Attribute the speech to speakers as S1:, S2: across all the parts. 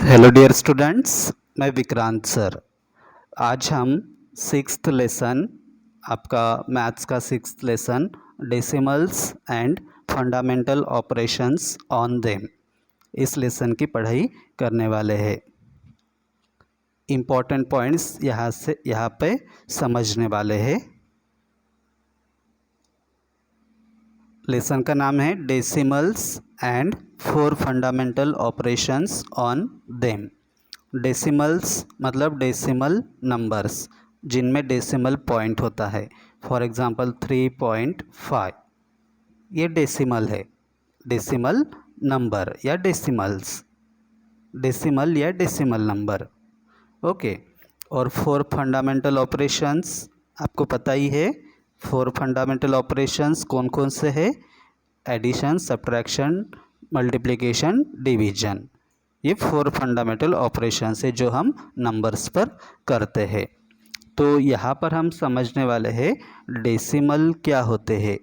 S1: Hello dear students, मैं Vikrant sir. आज हम सिक्स्थ लेसन, आपका मैथ्स का sixth lesson, decimals and fundamental operations on them, इस लेसन की पढ़ाई करने वाले हैं। इम्पॉर्टेंट पॉइंट्स यहाँ पे समझने वाले हैं। लेसन का नाम है decimals and four fundamental operations on them. Decimals मतलब डेसिमल नंबर्स जिनमें डेसिमल पॉइंट होता है। फॉर एग्जांपल 3.5 ये डेसिमल है, डेसिमल नंबर या डेसिमल्स, डेसिमल या डेसिमल नंबर। ओके। और फोर फंडामेंटल ऑपरेशंस आपको पता ही है। फोर फंडामेंटल ऑपरेशंस कौन कौन से हैं? Addition, subtraction, multiplication, division. ये फोर फंडामेंटल ऑपरेशंस है जो हम नंबर्स पर करते हैं। तो यहाँ पर हम समझने वाले हैं डेसिमल क्या होते हैं।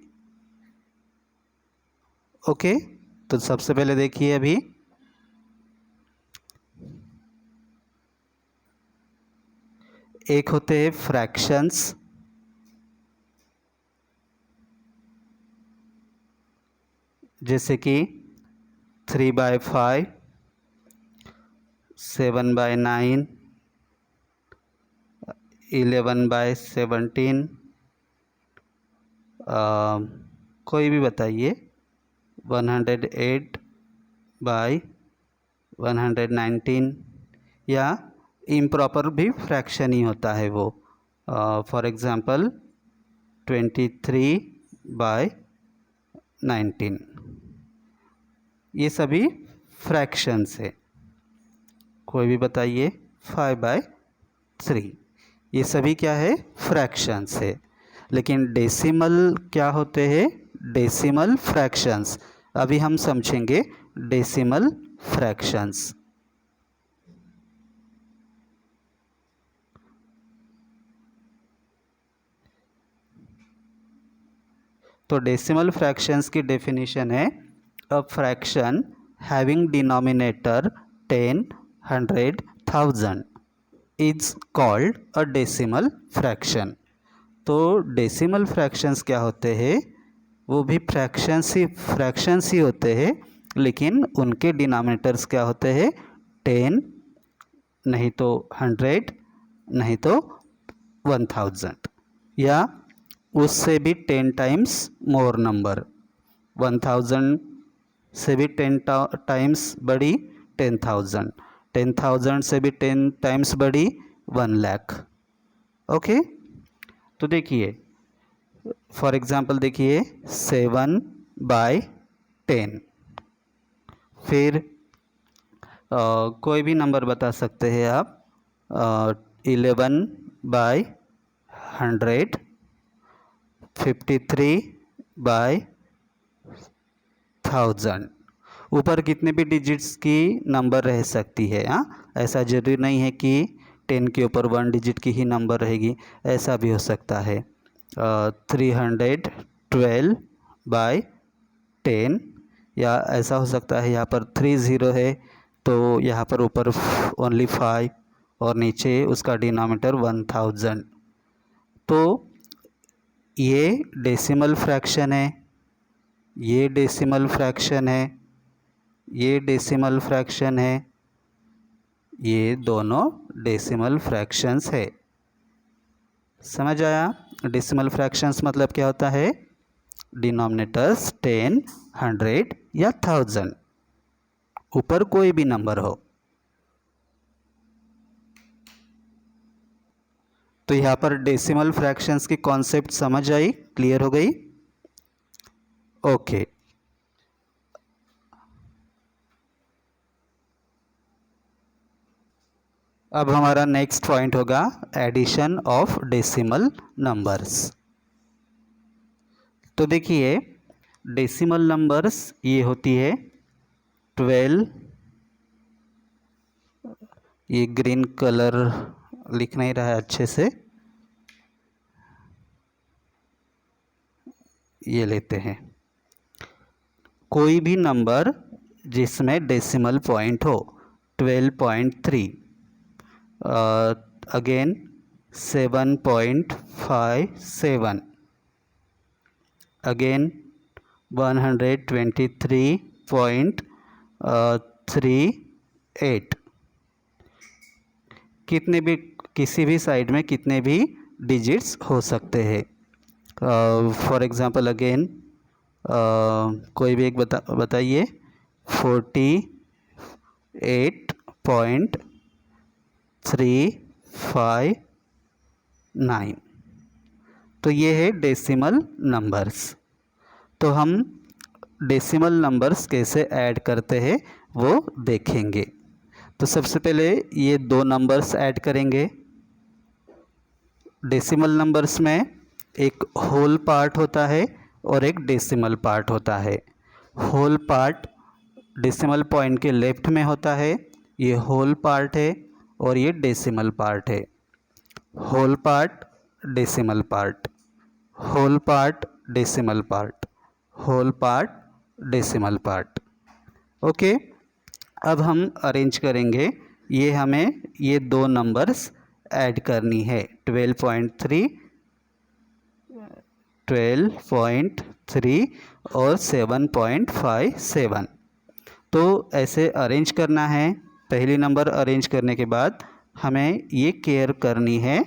S1: ओके, तो सबसे पहले देखिए, अभी एक होते हैं फ्रैक्शंस, जैसे कि 3/5, 7/9, 11/17, कोई भी बताइए, 108/119, या इम्प्रॉपर भी फ्रैक्शन ही होता है वो। फॉर एग्ज़ाम्पल 23/19, ये सभी फ्रैक्शंस है। कोई भी बताइए, 5/3, ये सभी क्या है? फ्रैक्शंस है। लेकिन डेसिमल क्या होते हैं? Decimal fractions. अभी हम समझेंगे डेसिमल फ्रैक्शंस। तो डेसिमल फ्रैक्शंस की डेफिनेशन है a fraction having denominator 10, 100, 1000 is called a decimal fraction. तो डेसिमल फ्रैक्शंस क्या होते हैं? वो भी फ्रैक्शंस ही होते हैं, लेकिन उनके डिनोमिनेटर्स क्या होते हैं? 10, नहीं तो 100, नहीं तो 1000, या उससे भी 10 टाइम्स मोर नंबर। 1000 से भी 10 टाइम्स बड़ी 10,000, 10,000 से भी 10 टाइम्स बड़ी 1,00,000। ओके, तो देखिए, फॉर एग्जांपल देखिए 7/10। फिर कोई भी नंबर बता सकते हैं आप। 11/100, 53/1000। ऊपर कितने भी डिजिट्स की नंबर रह सकती है। हाँ, ऐसा जरूरी नहीं है कि 10 के ऊपर 1 डिजिट की ही नंबर रहेगी, ऐसा भी हो सकता है। 312/10, या ऐसा हो सकता है यहाँ पर 30 है तो यहाँ पर ऊपर ओनली 5 और नीचे उसका डिनोमिनेटर 1000। तो ये डेसिमल फ्रैक्शन है, ये डेसिमल फ्रैक्शन है, ये डेसिमल फ्रैक्शन है, ये दोनों डेसिमल फ्रैक्शंस है। समझ आया? डेसिमल फ्रैक्शंस मतलब क्या होता है? डिनोमिनेटर्स 10, 100 या 1000, ऊपर कोई भी नंबर हो। तो यहाँ पर डेसिमल फ्रैक्शंस की कॉन्सेप्ट समझ आई, क्लियर हो गई? ओके। अब हमारा नेक्स्ट पॉइंट होगा एडिशन ऑफ डेसिमल नंबर्स। तो देखिए, डेसिमल नंबर्स ये होती है 12, ये ग्रीन कलर लिख नहीं रहा है अच्छे से, ये लेते हैं। कोई भी नंबर जिसमें डेसिमल पॉइंट हो, 12.3, again 7.57, again 123.38। कितने भी, किसी भी साइड में कितने भी डिजिट्स हो सकते हैं। फॉर एग्ज़ाम्पल अगेन कोई भी एक बताइए 48.359। तो ये है डेसिमल नंबर्स। तो हम डेसिमल नंबर्स कैसे ऐड करते हैं वो देखेंगे। तो सबसे पहले ये दो नंबर्स ऐड करेंगे। डेसिमल नंबर्स में एक होल पार्ट होता है और एक डेसिमल पार्ट होता है। होल पार्ट डेसिमल पॉइंट के लेफ्ट में होता है, ये होल पार्ट है, और ये डेसिमल पार्ट है। Whole part, decimal part, whole part, decimal part, whole part, decimal part. Okay, अब हम अरेंज करेंगे। ये हमें ये दो नंबर्स ऐड करनी है, 12.3 और 7.57। तो ऐसे अरेंज करना है। पहली नंबर अरेंज करने के बाद हमें ये केयर करनी है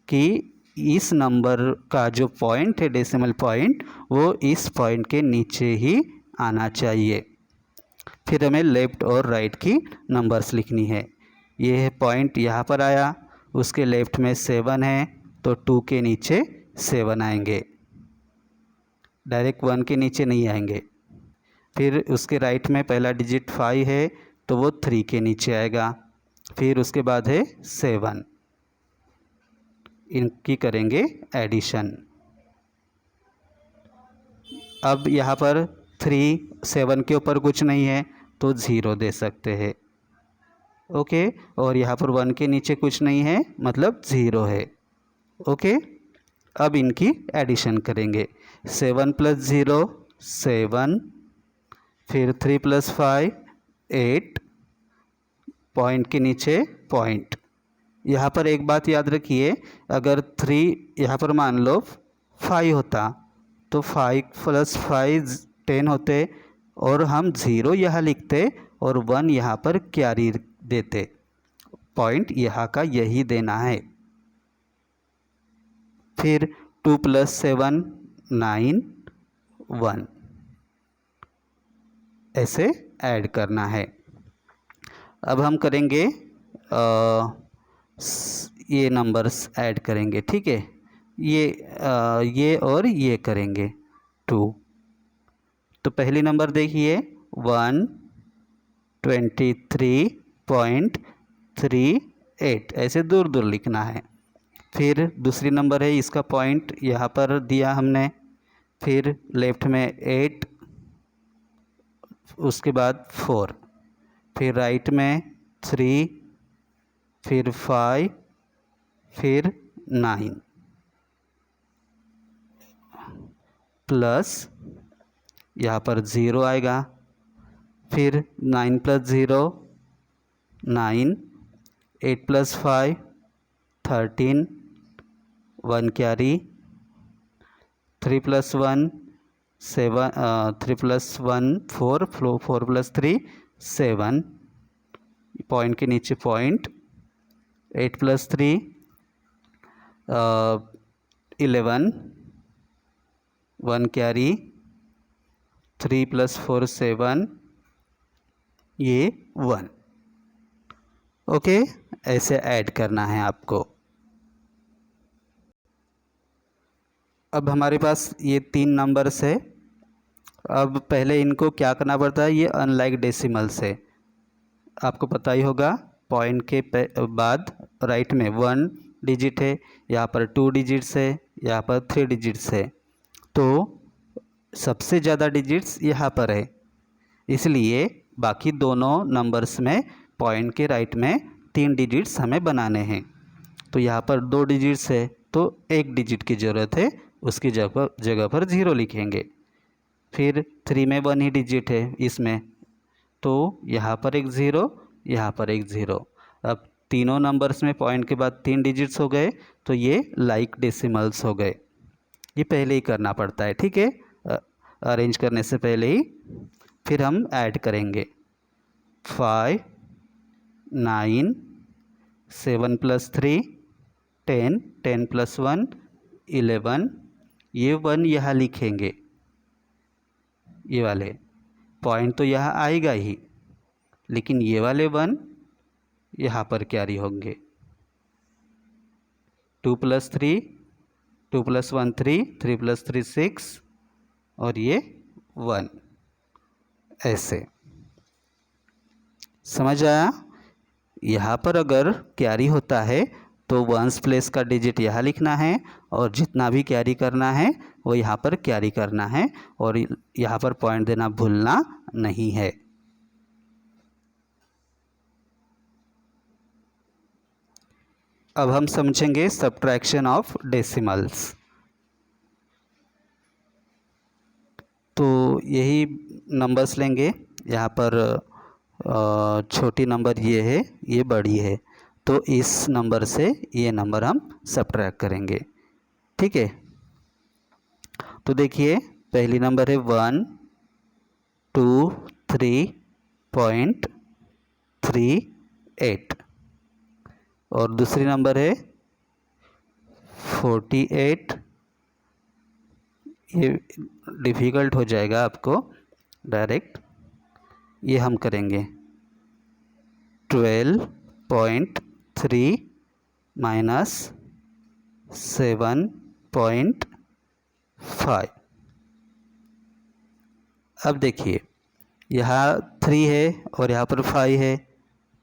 S1: कि इस नंबर का जो पॉइंट है, डेसिमल पॉइंट, वो इस पॉइंट के नीचे ही आना चाहिए। फिर हमें लेफ़्ट और राइट की नंबर्स लिखनी है। ये है पॉइंट यहाँ पर आया, उसके लेफ़्ट में 7 है, तो 2 के नीचे 7 आएंगे, डायरेक्ट 1 के नीचे नहीं आएंगे। फिर उसके राइट में पहला डिजिट 5 है, तो वो 3 के नीचे आएगा। फिर उसके बाद है 7, इनकी करेंगे एडिशन। अब यहाँ पर 3, 7 के ऊपर कुछ नहीं है तो 0 दे सकते हैं। ओके, और यहाँ पर 1 के नीचे कुछ नहीं है मतलब 0 है। ओके, अब इनकी एडिशन करेंगे। 7 + 0 7, फिर 3 + 5 8, पॉइंट के नीचे पॉइंट। यहाँ पर एक बात याद रखिए, अगर 3 यहाँ पर मान लो 5 होता तो 5 + 5 10 होते, और हम 0 यहाँ लिखते और 1 यहाँ पर कैरी देते। पॉइंट यहाँ का यही देना है। फिर 2 + 7 9 1, ऐसे ऐड करना है। अब हम करेंगे ये नंबर्स ऐड करेंगे, ठीक है। ये और ये करेंगे 2। तो पहली नंबर देखिए 123.38, ऐसे दूर दूर लिखना है। फिर दूसरी नंबर है, इसका पॉइंट यहाँ पर दिया हमने। फिर लेफ्ट में 8, उसके बाद 4, फिर राइट में 3, फिर 5, फिर 9, प्लस यहाँ पर 0 आएगा। फिर 9 + 0 9, 8 + 5 13, 1 कैरी, 3 + 1 7, 3 + 1 4, 4 + 3 7, पॉइंट के नीचे पॉइंट। 8 + 3 11, 1 कैरी, 3 + 4 7, ये 1। ओके, ऐसे ऐड करना है आपको। अब हमारे पास ये 3 नंबर्स है। अब पहले इनको क्या करना पड़ता है, ये अनलाइक डेसिमल्स है, आपको पता ही होगा। पॉइंट के बाद राइट में 1 डिजिट है, यहाँ पर 2 डिजिट्स है, यहाँ पर 3 डिजिट्स है। तो सबसे ज़्यादा डिजिट्स यहाँ पर है, इसलिए बाकी दोनों नंबर्स में पॉइंट के राइट में 3 डिजिट्स हमें बनाने हैं। तो यहाँ पर 2 डिजिट्स है, तो 1 डिजिट की ज़रूरत है, उसकी जगह पर 0 लिखेंगे। फिर 3 में 1 ही डिजिट है इसमें, तो यहाँ पर एक 0, यहाँ पर एक ज़ीरो। अब तीनों नंबर्स में पॉइंट के बाद 3 डिजिट्स हो गए, तो ये लाइक डेसिमल्स हो गए। ये पहले ही करना पड़ता है, ठीक है, अरेंज करने से पहले ही। फिर हम ऐड करेंगे 5, 9, 7 + 3 10, 10 + 1 11। ये 1 यहाँ लिखेंगे, ये वाले पॉइंट तो यहाँ आएगा ही, लेकिन ये वाले 1 यहाँ पर कैरी होंगे। 2 + 3, 2 + 1 3, 3 + 3 6, और ये 1, ऐसे। समझ आया? यहाँ पर अगर कैरी होता है तो वंस प्लेस का डिजिट यहाँ लिखना है, और जितना भी कैरी करना है वो यहाँ पर कैरी करना है, और यहाँ पर पॉइंट देना भूलना नहीं है। अब हम समझेंगे सब्ट्रैक्शन ऑफ डेसिमल्स। तो यही नंबर्स लेंगे, यहाँ पर छोटी नंबर ये है, ये बड़ी है, तो इस नंबर से ये नंबर हम सब्ट्रैक्ट करेंगे, ठीक है। तो देखिए पहली नंबर है 123.38, और दूसरी नंबर है 48। ये डिफ़िकल्ट हो जाएगा आपको डायरेक्ट, ये हम करेंगे 12.3 माइनस 7.5। अब देखिए यहाँ 3 है और यहाँ पर 5 है,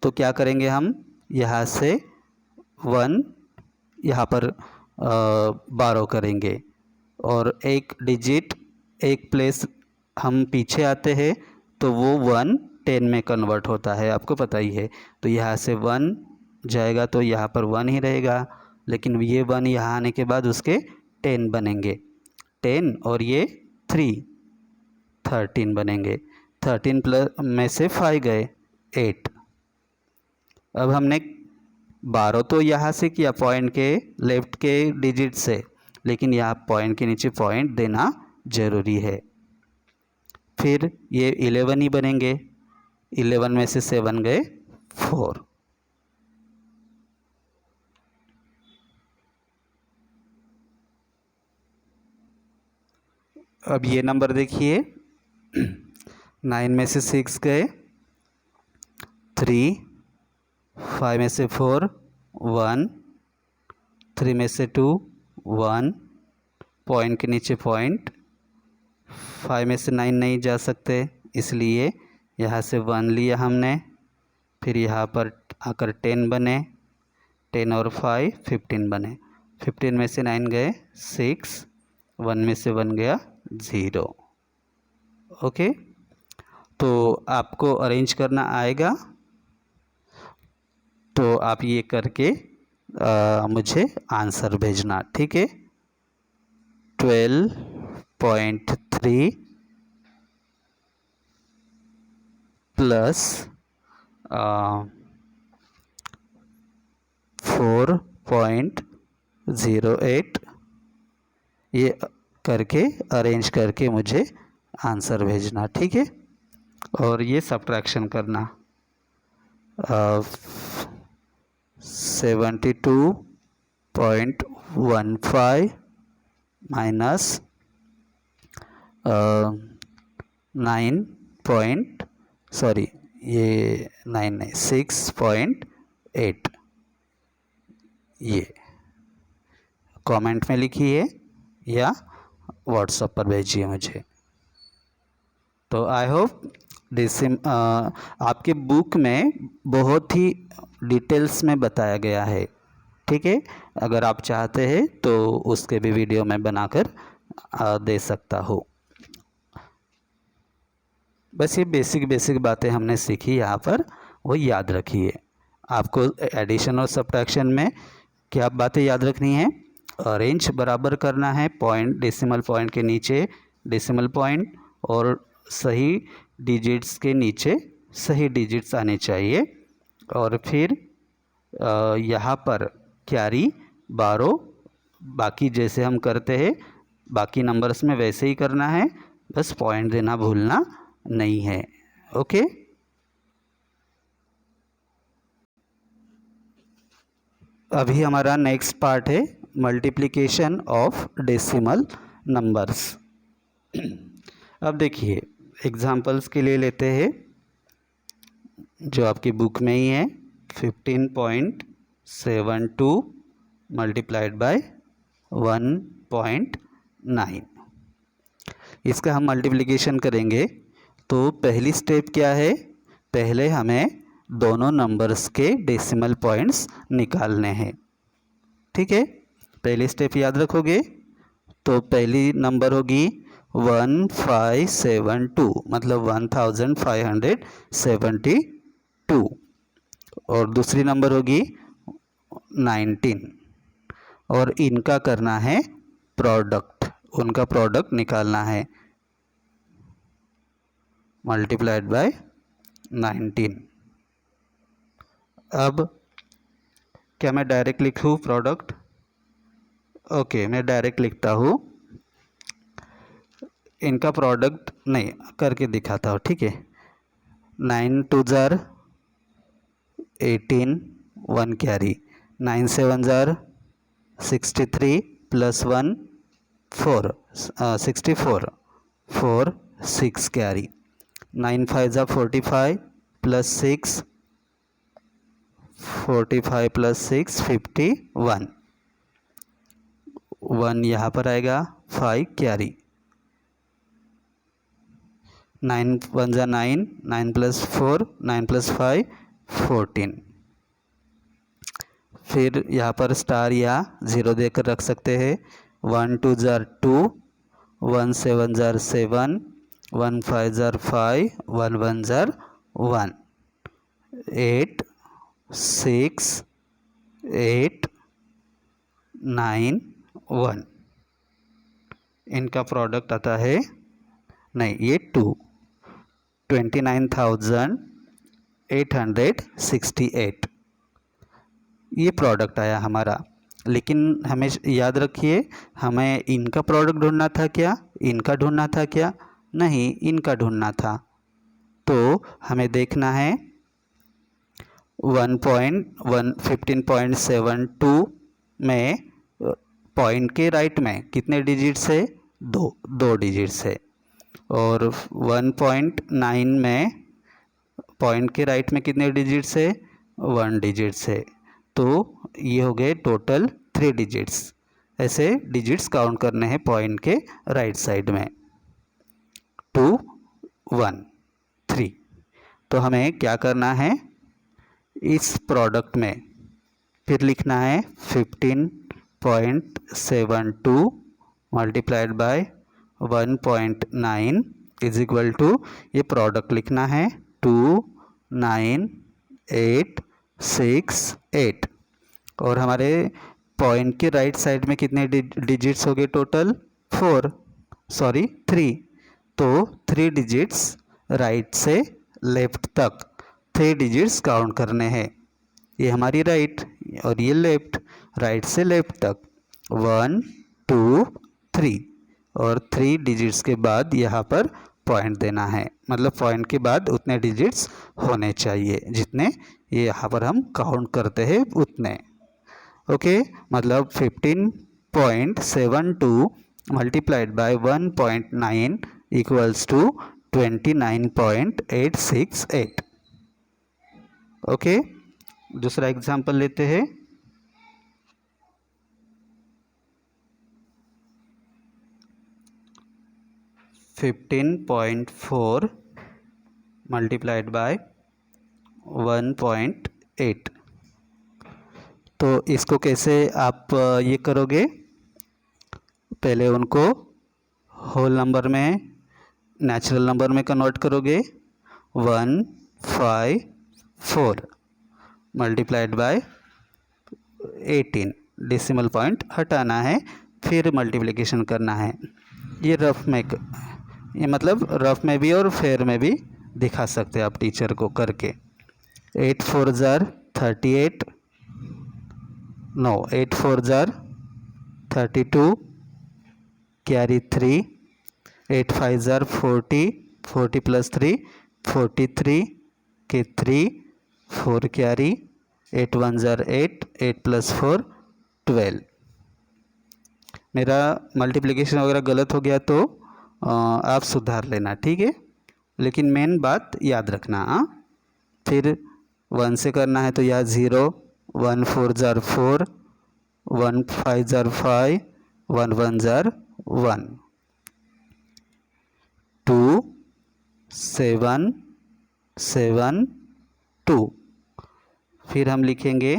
S1: तो क्या करेंगे हम, यहाँ से 1 यहाँ पर बारो करेंगे, और एक डिजिट एक प्लेस हम पीछे आते हैं, तो वो 1 10 में कन्वर्ट होता है, आपको पता ही है। तो यहाँ से 1 जाएगा तो यहाँ पर 1 ही रहेगा, लेकिन ये 1 यहाँ आने के बाद उसके 10 बनेंगे, 10 और ये 3 13 बनेंगे। 13 प्लस में से 5 गए 8। अब हमने 12 तो यहाँ से किया पॉइंट के लेफ्ट के डिजिट से, लेकिन यहाँ पॉइंट के नीचे पॉइंट देना ज़रूरी है। फिर ये 11 ही बनेंगे, 11 में से 7 गए 4। अब ये नंबर देखिए 9 में से 6 गए 3, 5 में से 4 1, 3 में से 2 1, पॉइंट के नीचे पॉइंट, 5 में से 9 नहीं जा सकते, इसलिए यहाँ से 1 लिया हमने। फिर यहाँ पर आकर 10 बने, 10 और 5 15 बने, 15 में से 9 गए 6, 1 में से 1 गया 0। ओके, तो आपको अरेंज करना आएगा, तो आप ये करके मुझे आंसर भेजना, ठीक है। 12.3 प्लस 4.08, ये करके अरेंज करके मुझे आंसर भेजना, ठीक है। और ये सब्ट्रैक्शन करना 72.15 माइनस 6.8, ये कमेंट में लिखिए या व्हाट्सएप पर भेजिए मुझे। तो आई होप आपके बुक में बहुत ही डिटेल्स में बताया गया है, ठीक है। अगर आप चाहते हैं तो उसके भी वीडियो मैं बनाकर दे सकता हूँ। बस ये बेसिक बातें हमने सीखी यहाँ पर, वो याद रखिए। आपको एडिशन और सब्ट्रैक्शन में क्या बातें याद रखनी है, अरेंज बराबर करना है, पॉइंट डेसिमल पॉइंट के नीचे डेसिमल पॉइंट, और सही डिजिट्स के नीचे सही डिजिट्स आने चाहिए, और फिर यहाँ पर कैरी 12, बाकी जैसे हम करते हैं बाकी नंबर्स में वैसे ही करना है, बस पॉइंट देना भूलना नहीं है। ओके, अभी हमारा नेक्स्ट पार्ट है मल्टीप्लिकेशन ऑफ डेसिमल नंबर्स। अब देखिए एग्जांपल्स के लिए लेते हैं जो आपकी बुक में ही है, 15.72 मल्टीप्लाइड बाय 1.9। इसका हम मल्टीप्लिकेशन करेंगे तो पहली स्टेप क्या है, पहले हमें दोनों नंबर्स के डेसिमल पॉइंट्स निकालने हैं। ठीक है, पहली स्टेप याद रखोगे तो पहली नंबर होगी 1572 मतलब 1572, और दूसरी नंबर होगी 19, और इनका करना है प्रोडक्ट, उनका प्रोडक्ट निकालना है मल्टीप्लाइड बाय 19। अब क्या मैं डायरेक्ट लिखूँ प्रोडक्ट? ओके, मैं डायरेक्ट लिखता हूँ, इनका प्रोडक्ट नहीं करके दिखाता हूँ। ठीक है, 9 2 jar 18, 1 carry, 9 7 jar 63 plus 1 4, 64 4 6 carry, 9 5 jar 45 plus 6 45 plus 6 51, 1 यहाँ पर आएगा, 5 कैरी, 9 1 जा 9, 9 प्लस 4 9 प्लस 5 14। फिर यहाँ पर स्टार या ज़ीरो देकर रख सकते हैं। 1 2 जार 2, 1 7 जार 7, 1 5 जार 5, 1 1 जार 1, 8 6 8 9 1, इनका प्रोडक्ट आता है, नहीं ये 29,868, ये प्रोडक्ट आया हमारा। लेकिन हमें याद रखिए हमें इनका प्रोडक्ट ढूंढना था क्या, इनका ढूंढना था क्या? नहीं, इनका ढूंढना था। तो हमें देखना है 15.72 में पॉइंट के राइट में कितने डिजिट्स है? दो डिजिट्स है, और 1.9 में पॉइंट के राइट में कितने डिजिट्स है? 1 डिजिट्स है। तो ये हो गए टोटल 3 डिजिट्स। ऐसे डिजिट्स काउंट करने हैं पॉइंट के राइट साइड में, 2 1 3। तो हमें क्या करना है, इस प्रोडक्ट में फिर लिखना है 15.72 multiplied by 1.9 is equal to, ये प्रोडक्ट लिखना है 29868, और हमारे पॉइंट के राइट साइड में कितने डिजिट्स हो गए टोटल? 3। तो 3 डिजिट्स राइट से लेफ्ट तक 3 डिजिट्स काउंट करने हैं। ये हमारी राइट और ये लेफ्ट, राइट से लेफ्ट तक 1 2 3, और 3 डिजिट्स के बाद यहाँ पर पॉइंट देना है, मतलब पॉइंट के बाद उतने डिजिट्स होने चाहिए जितने ये यहाँ पर हम काउंट करते हैं उतने। ओके, मतलब 15.72 multiplied by 1.9 equals to 29.868। Okay, दूसरा एग्जाम्पल लेते हैं। 15.4 मल्टीप्लाइड बाय 1.8। तो इसको कैसे आप ये करोगे, पहले उनको होल नंबर में नेचुरल नंबर में कन्वर्ट करोगे। 154 मल्टीप्लाइड बाय 18, डेसिमल पॉइंट हटाना है, फिर मल्टीप्लिकेशन करना है। ये रफ में, ये मतलब रफ में भी और फेयर में भी दिखा सकते हैं आप टीचर को करके। 8 4 जार 38, नो 8 4 जार 32, कैरी 3, 8 5 जार 40, 40 प्लस 3 43 के 3, 4 कैरी, 8 1 जार 8, 8 प्लस 4 12। मेरा मल्टीप्लिकेशन वगैरह गलत हो गया तो आप सुधार लेना, ठीक है, लेकिन मेन बात याद रखना। फिर 1 से करना है तो यह 0, 1 4 जार 4, 1 5 जार 5, 1 1 जार 1, 2 7 7 2। फिर हम लिखेंगे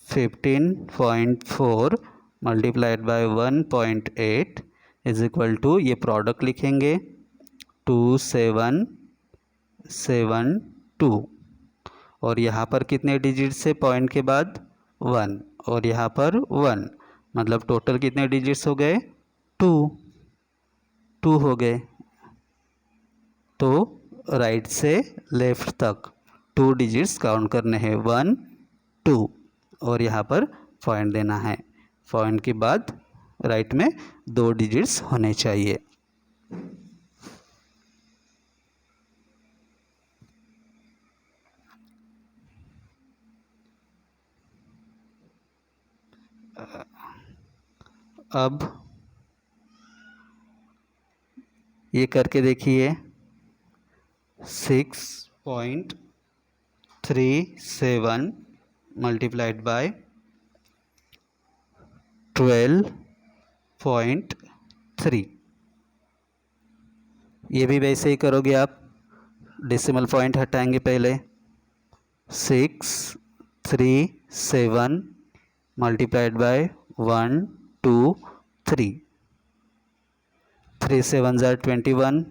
S1: 15.4 multiplied by 1.8 is equal to, ये प्रोडक्ट लिखेंगे 2772, और यहाँ पर कितने डिजिट्स है पॉइंट के बाद 1, और यहाँ पर 1, मतलब टोटल कितने डिजिट्स हो गए 2 हो गए। तो राइट से लेफ्ट तक 2 डिजिट्स काउंट करने हैं, 1 2, और यहाँ पर पॉइंट देना है, पॉइंट के बाद राइट में 2 डिजिट्स होने चाहिए। अब ये करके देखिए 6.37 मल्टीप्लाइड बाय 12.3, ये भी वैसे ही करोगे आप, डेसिमल पॉइंट हटाएंगे पहले, 637 multiplied by 1 2 3, 3 7 jar 21,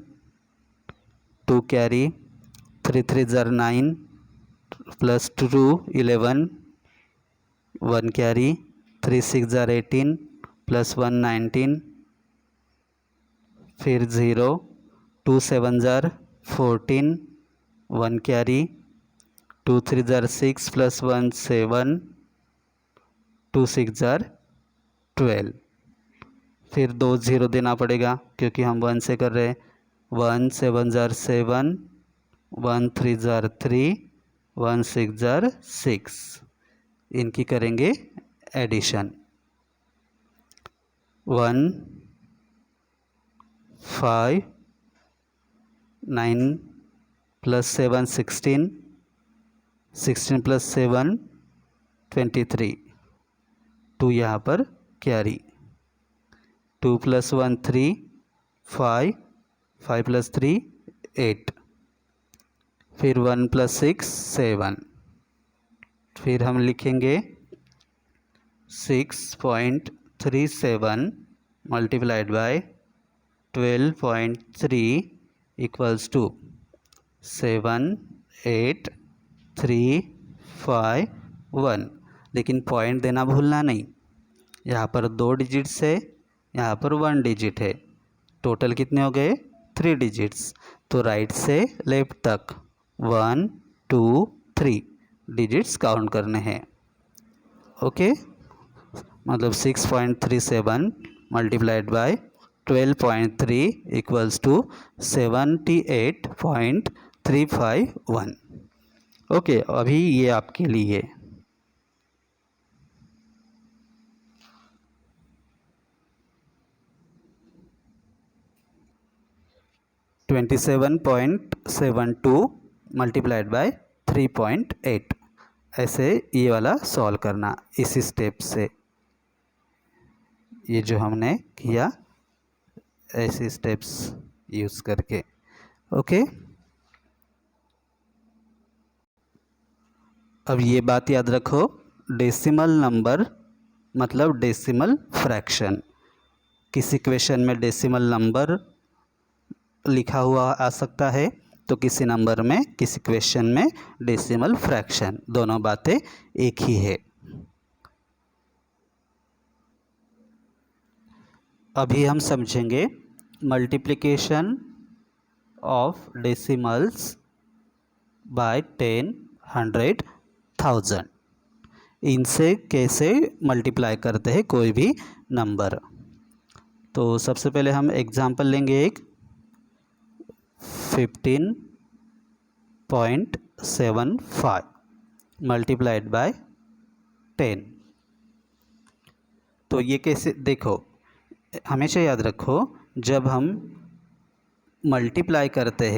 S1: 2 carry, 3 3 jar 9 plus 2 11, 1 carry, 3 6 jar 18 plus 1 19, फिर 0, 2 7 jar 14, 1 carry, 2 3 jar 6 plus 1 7, 2 6 jar 12, फिर 2 0 देना पड़ेगा क्योंकि हम 1 से कर रहे हैं, 1 7 जार 7, 1 3 जार 3, 1 6 जार 6, इनकी करेंगे एडिशन, 1 5 9 प्लस 7 16, 16 प्लस 7 23, 2 यहाँ पर कैरी, 2 प्लस 1 3, 5 5 प्लस 3 8, फिर 1 प्लस 6 7, फिर हम लिखेंगे 6.37 मल्टीप्लाइड बाय 12.3 इक्वल्स टू 7 8 3 5 1, लेकिन पॉइंट देना भूलना नहीं, यहाँ पर 2 डिजिट्स है, यहाँ पर 1 डिजिट है, टोटल कितने हो गए 3 डिजिट्स, तो राइट से लेफ्ट तक 1 2 3 डिजिट्स काउंट करने हैं। ओके, मतलब 6.37 multiplied by 12.3 equals to 78.351। Okay, अभी ये आपके लिए 27.72 मल्टीप्लाइड बाय 3.8, ऐसे ये वाला सॉल्व करना इसी स्टेप से, ये जो हमने किया ऐसे स्टेप्स यूज़ करके। ओके, अब ये बात याद रखो, डेसिमल नंबर मतलब डेसिमल फ्रैक्शन, किसी क्वेश्चन में डेसिमल नंबर लिखा हुआ आ सकता है तो किसी नंबर में, किसी क्वेश्चन में डेसिमल फ्रैक्शन, दोनों बातें एक ही है। अभी हम समझेंगे मल्टीप्लिकेशन ऑफ डेसिमल्स बाय 10, 100, 1000। इनसे कैसे मल्टीप्लाई करते हैं कोई भी नंबर। तो सबसे पहले हम एग्जांपल लेंगे एक 15.75 मल्टीप्लाइड बाय 10। तो ये कैसे, देखो हमेशा याद रखो, जब हम मल्टीप्लाई करते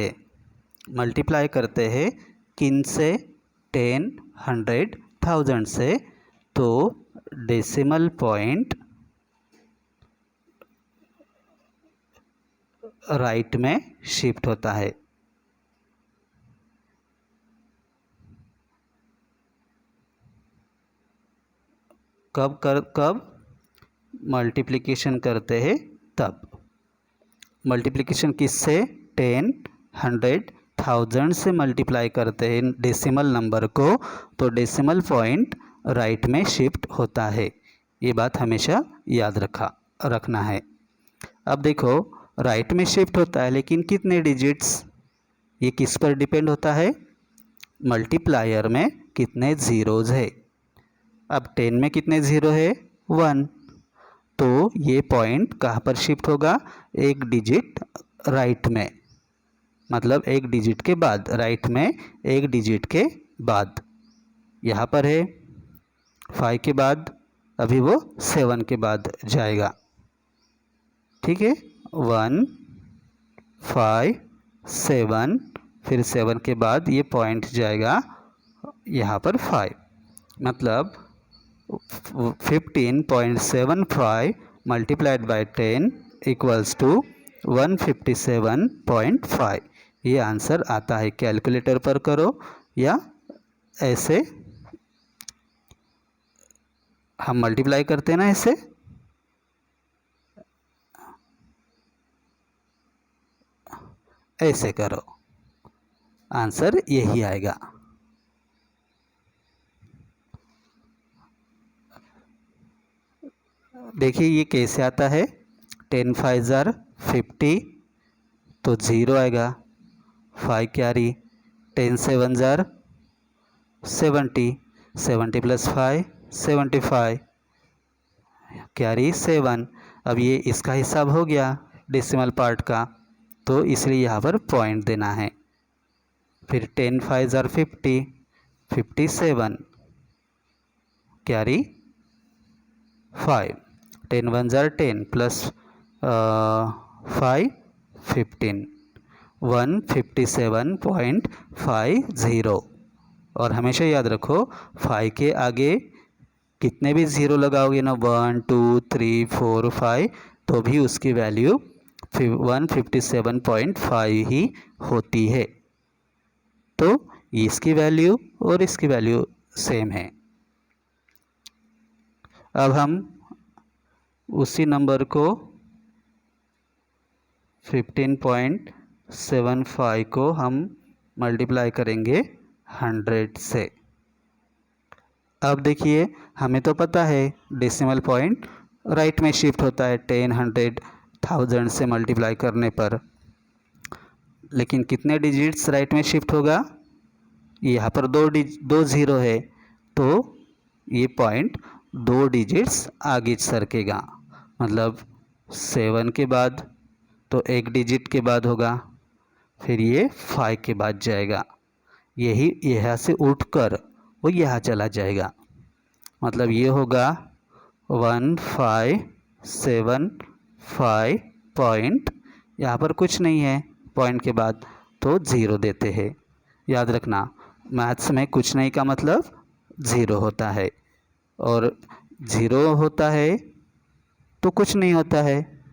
S1: हैं किन से, 10, 100, 1000 से, तो डेसिमल पॉइंट राइट में शिफ्ट होता है। कब मल्टीप्लिकेशन करते हैं तब। मल्टीप्लिकेशन किससे, 10, 100, 1000 से मल्टीप्लाई करते हैं डेसिमल नंबर को, तो डेसिमल पॉइंट राइट में शिफ्ट होता है। ये बात हमेशा याद रखना है। अब देखो राइट में शिफ्ट होता है, लेकिन कितने डिजिट्स, ये किस पर डिपेंड होता है, मल्टीप्लायर में कितने ज़ीरोज़ है। अब 10 में कितने ज़ीरो है, 1, तो ये पॉइंट कहाँ पर शिफ्ट होगा, एक डिजिट राइट में, मतलब एक डिजिट के बाद, राइट में एक डिजिट के बाद। यहाँ पर है 5 के बाद, अभी वो 7 के बाद जाएगा। ठीक है, 1, 5, 7, फिर 7 के बाद ये पॉइंट जाएगा यहाँ पर 5, मतलब 15.75 मल्टीप्लाइड बाय 10 इक्वल्स टू 157.5। ये आंसर आता है। कैलकुलेटर पर करो या ऐसे हम मल्टीप्लाई करते हैं ना, ऐसे करो, आंसर यही आएगा। देखिए ये कैसे आता है, 10 5 जार 50, तो 0 आएगा, 5 कैरी, 10 7 जार 70, 70 प्लस 5 75, कैरी 7। अब ये इसका हिसाब हो गया डेसिमल पार्ट का, तो इसलिए यहाँ पर पॉइंट देना है। फिर 10 5 जार 50, 57, कैरी 5, 10 1 जार 10 प्लस 5 15, 157.50। और हमेशा याद रखो 5 के आगे कितने भी ज़ीरो लगाओगे ना, 1 2 3 4 5, तो भी उसकी वैल्यू 157.5 ही होती है। तो इसकी वैल्यू और इसकी वैल्यू सेम है। अब हम उसी नंबर को 15.75 को हम मल्टीप्लाई करेंगे 100 से। अब देखिए हमें तो पता है डेसिमल पॉइंट राइट में शिफ्ट होता है 10, 100, 1000 से मल्टीप्लाई करने पर, लेकिन कितने डिजिट्स राइट में शिफ्ट होगा, यहाँ पर दो ज़ीरो है, तो ये पॉइंट 2 डिजिट्स आगे सरकेगा, मतलब 7 के बाद तो एक डिजिट के बाद होगा, फिर ये 5 के बाद जाएगा, यही यहाँ से उठकर वो यहाँ चला जाएगा, मतलब ये होगा 1575 पॉइंट, यहाँ पर कुछ नहीं है पॉइंट के बाद, तो ज़ीरो देते हैं। याद रखना मैथ्स में कुछ नहीं का मतलब ज़ीरो होता है, और ज़ीरो होता है तो कुछ नहीं होता है,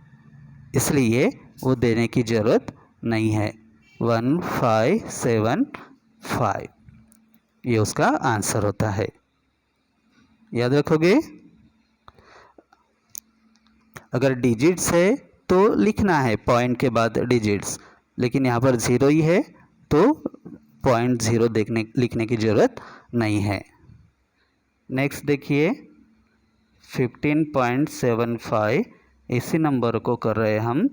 S1: इसलिए वो देने की ज़रूरत नहीं है। 1575 ये उसका आंसर होता है, याद रखोगे। अगर डिजिट्स है तो लिखना है पॉइंट के बाद डिजिट्स, लेकिन यहाँ पर ज़ीरो ही है तो पॉइंट ज़ीरो लिखने की ज़रूरत नहीं है। नेक्स्ट देखिए 15.75, इसी नंबर को कर रहे हैं हम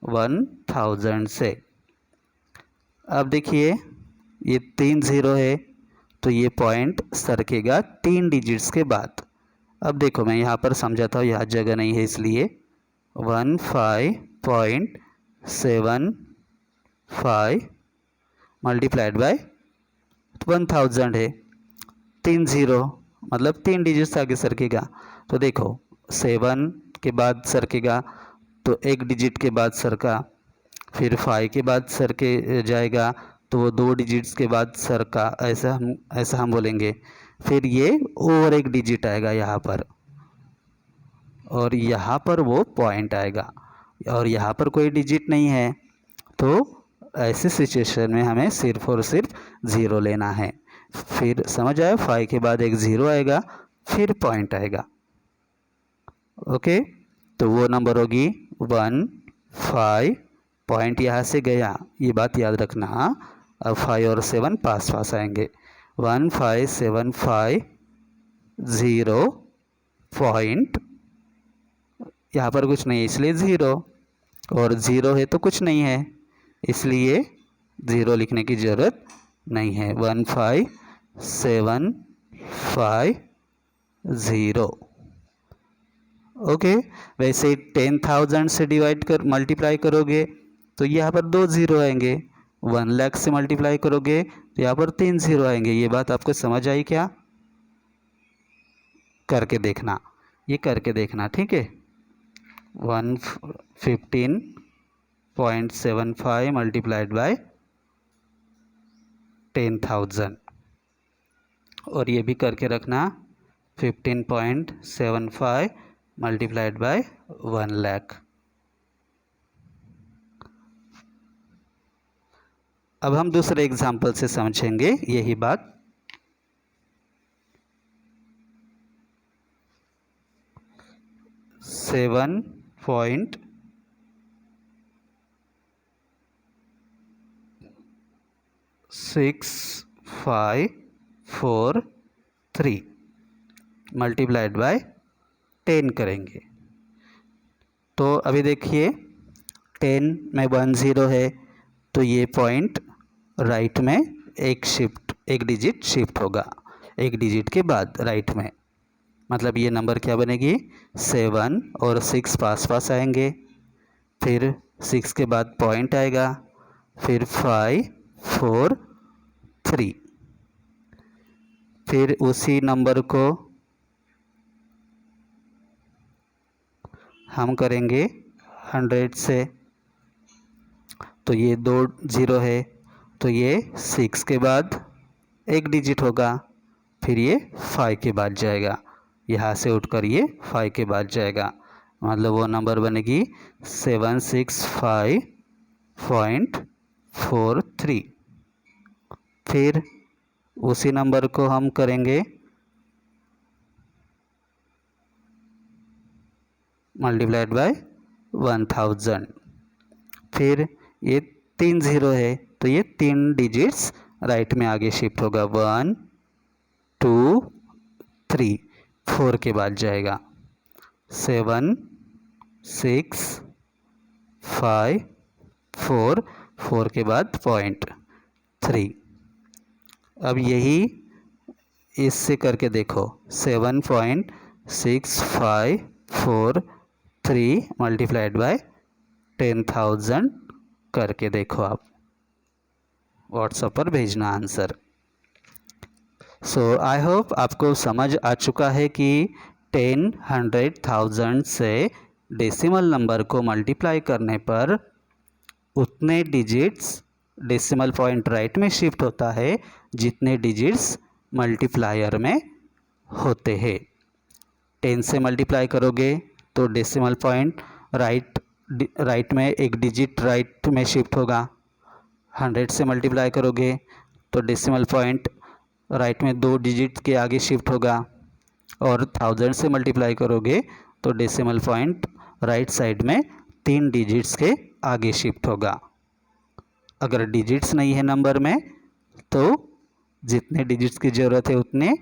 S1: 1000 से। अब देखिए ये 3 0 है, तो ये पॉइंट सरकेगा 3 डिजिट्स के बाद। अब देखो मैं यहाँ पर समझाता हूँ, यहाँ जगह नहीं है इसलिए 15.75 मल्टीप्लाइड बाय 1000 है, 3 0 मतलब 3 डिजिट्स आगे सरकेगा। तो देखो 7 के बाद सरकेगा तो एक डिजिट के बाद सरका, फिर 5 के बाद सरके जाएगा तो वो 2 डिजिट्स के बाद सरका, ऐसा हम बोलेंगे। फिर ये और एक डिजिट आएगा यहाँ पर, और यहाँ पर वो पॉइंट आएगा, और यहाँ पर कोई डिजिट नहीं है, तो ऐसी सिचुएशन में हमें सिर्फ और सिर्फ ज़ीरो लेना है। फिर समझ आया, 5 के बाद एक ज़ीरो आएगा, फिर पॉइंट आएगा। ओके, तो वो नंबर होगी 1 5, पॉइंट यहाँ से गया, ये बात याद रखना। अब 5 और 7 पास पास आएंगे, 1 5 7 5 0 पॉइंट, यहाँ पर कुछ नहीं है इसलिए ज़ीरो, और ज़ीरो है तो कुछ नहीं है इसलिए ज़ीरो लिखने की ज़रूरत नहीं है। 1 5 7 5 0। ओके, वैसे 10,000 से डिवाइड कर मल्टीप्लाई करोगे तो यहाँ पर 2 ज़ीरो आएंगे, 1 लाख से मल्टीप्लाई करोगे तो यहाँ पर 3 ज़ीरो आएंगे। ये बात आपको समझ आई क्या? करके देखना, ये करके देखना, ठीक है। 115.75 मल्टीप्लाइड बाय 10,000, और ये भी करके रखना 15.75 मल्टीप्लाइड बाय 1 लाख। अब हम दूसरे एग्जाम्पल से समझेंगे यही बात। सेवन पॉइंट 6543 मल्टीप्लाइड बाय 10 करेंगे। तो अभी देखिए 10 में 1 ज़ीरो है, तो ये पॉइंट राइट में एक डिजिट शिफ्ट होगा, एक डिजिट के बाद राइट में, मतलब ये नंबर क्या बनेगी, 7 और 6 पास पास आएंगे, फिर 6 के बाद पॉइंट आएगा, फिर 5 4 3, फिर उसी नंबर को हम करेंगे 100 से, तो ये 2 ज़ीरो है, तो ये 6 के बाद एक डिजिट होगा, फिर ये 5 के बाद जाएगा, यहाँ से उठकर ये 5 के बाद जाएगा, मतलब वो नंबर बनेगी 765.43। फिर उसी नंबर को हम करेंगे मल्टीप्लाइड बाय 1000, फिर ये 3 ज़ीरो है, तो ये 3 डिजिट्स राइट में आगे शिफ्ट होगा, 1 2 3, 4 के बाद जाएगा, 7 6 5 4, 4 के बाद पॉइंट 3। अब यही इससे करके देखो, 7.6543 मल्टीप्लाइड बाय 10,000 करके देखो, आप व्हाट्सएप पर भेजना आंसर। सो आई होप आपको समझ आ चुका है कि 10, 100, 1000 से डेसिमल नंबर को मल्टीप्लाई करने पर उतने डिजिट्स डेसिमल पॉइंट राइट में शिफ्ट होता है जितने डिजिट्स मल्टीप्लायर में होते हैं। 10 से मल्टीप्लाई करोगे तो डेसिमल पॉइंट राइट में एक डिजिट राइट में शिफ्ट होगा। 100 से मल्टीप्लाई करोगे तो डेसिमल पॉइंट राइट में 2 डिजिट के आगे शिफ्ट होगा, और 1000 से मल्टीप्लाई करोगे तो डेसिमल पॉइंट राइट साइड में 3 डिजिट्स के आगे शिफ्ट होगा। अगर डिजिट्स नहीं है नंबर में तो जितने डिजिट्स की ज़रूरत है उतने